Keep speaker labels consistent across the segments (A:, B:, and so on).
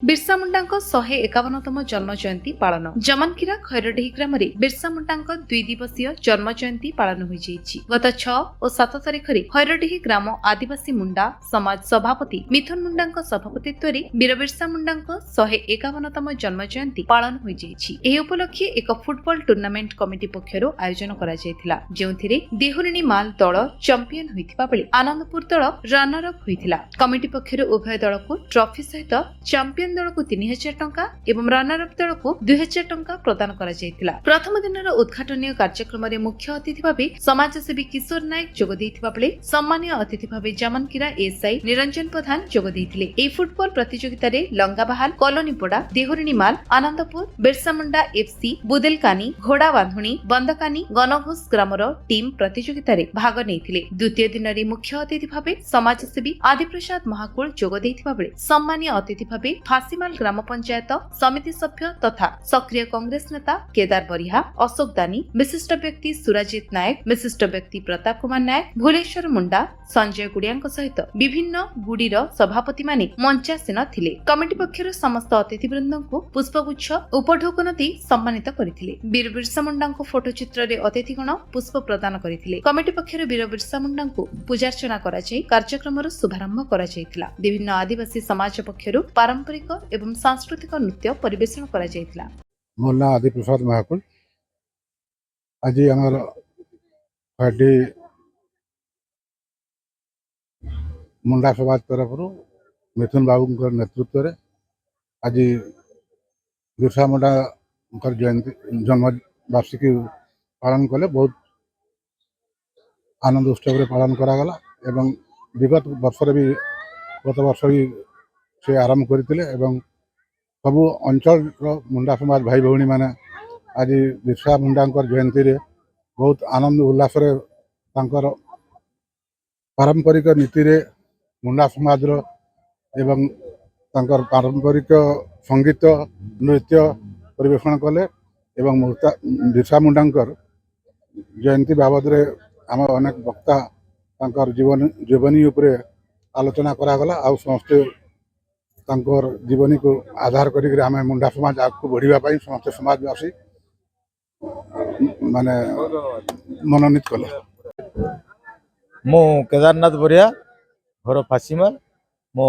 A: बिरसा मुंडाଙ୍କ 151तम जन्म जयंती पालन जमनकीरा खैरडीही ग्राम बिरसा मुंडाଙ୍କ 2 दिवसीय जन्म जयंती पालन हो गत 6 और 7 तारिख में खैरडीही ग्राम आदिवासी मुंडा समाज सभापति मिथुन मुंडाଙ୍କ सभापतित्व में वीर बिरसा मुंडाଙ୍କ 151तम जन्म जयंती पालन हो उपलक्षे एक फुटबॉल टूर्नामेंट कमिटी पक्षर आयोजन करा देहुरिणी माल दल चंपियन होइथिबा बेले आनंदपुर दल रनर अप होइथिला। कमिटी पक्षर उभय दल को ट्रॉफी सहित चंपियन दल को 3000 टंका एवं रनर अप दल को 2000 टंका प्रदान करा जायतिला। प्रथम दिन उद्घाटनीय कार्यक्रम में मुख्य अतिथि भाव समाजसेवी किशोर नायक जोग देइथिबा बेले सम्मानीय अतिथि भाव जामनकीरा एसआई निरंजन प्रधान जोग देइथिले। ए फुटबॉल प्रतियोगिता रे लंगाबहाल कॉलोनीपड़ा देहुरिणी माल आनंदपुर बिरसा मुंडा एफसी बुदेलकानी घोड़ा बांधुणी बंदकानी गणघोष ग्रामर टीम प्रतियोगिता रे भाग नेइथिले। द्वितीय दिन रे मुख्य अतिथि भाव समाजसेवी आदिप्रसाद महाकुल जोग देइथिबा बेले सम्मानीय अतिथि भाव फासीमाल ग्राम पंचायत समिति सभ्य तथा सक्रिय कांग्रेस नेता केदार बरिहा अशोक दानी विशिष्ट व्यक्ति सुराजित नायक विशिष्ट व्यक्ति प्रताप कुमार नायक भुलेश्वर मुंडा संजय गुड़िया सहित विभिन्न गुड़ीर सभापति माने मंचासीन थिले। कमिटी पक्षर समस्त अतिथिवृंद को पुष्पगुच्छ उपढौकन दी सम्मानित करथिले। वीर बिरसा मुंडाଙ୍କ फोटो चित्र रे अतिथिगण पुष्प प्रदान करथिले। कमिटी पक्षर वीर बिरसा मुंडाଙ୍କୁ पूजार्चना करा जाय कार्यक्रम शुभारंभ करा जायतिला। विभिन्न आदिवासी समाज पक्षर पारंपरिक एवं सांस्कृतिक नृत्य परिवेषण करा जायतिला।
B: मोर ना आदिप्रसाद महाकुल आज आमर खैरडी मुंडा समाज तरफ मिथुन बाबू नेतृत्व में आज बिरसा मुंडा जयंती जन्म वार्षिकी पालन कले बहुत आनंद उत्सव पालन करागला एवं विगत वर्ष भी गत वर्ष भी से आरंभ करते सबू अंचल मुंडा समाज भाई भौणी मैंने आज बिरसा मुंडा जयंती रे बहुत आनंद उल्लास पारंपरिक नीति रे मुंडा समाज एवं पारंपरिक संगीत नृत्य परिवेषण कले एवं बिरसा मुंडा जयंती बाबद रे आम अनेक वक्ता जीवनी उपरे आलोचना करागला आ समस्ते जीवनी को आधार करिक आम मुंडा समाज आगू बढ़ापी समस्त समाजवासी माने मनोनीत कले।
C: मो केदारनाथ बरिया घर फासीमाल मो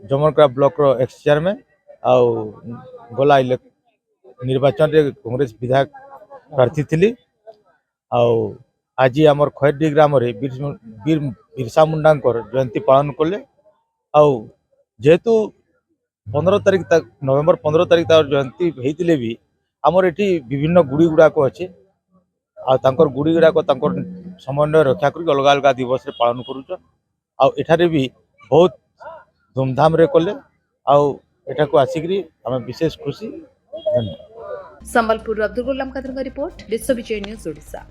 C: जमनकरा ब्लॉक रो एक्स चेयरमैन आउ गला निर्वाचन रे कांग्रेस विधायक प्रार्थी थी। आउ आज आमर खैरडी ग्राम रे वीर बिरसा मुंडा जयंती पालन कले। आउ जेहेतु 15 तारिख तक नवेम्बर 15 तारिख तक जयंती होते भी आमर एटी विभिन्न गुड़ी गुड़ाक अच्छे आर गुड़ी गुड़ाक समन्वय रक्षा कर अलग अलग दिवस रे पालन करुचन। आठारे भी बहुत धूमधाम रे कले आठा आसिक आम विशेष खुशी।
A: संबलपुर अब्दुल गुलाम कादर रिपोर्ट विश्व विजय न्यूज ओडिशा।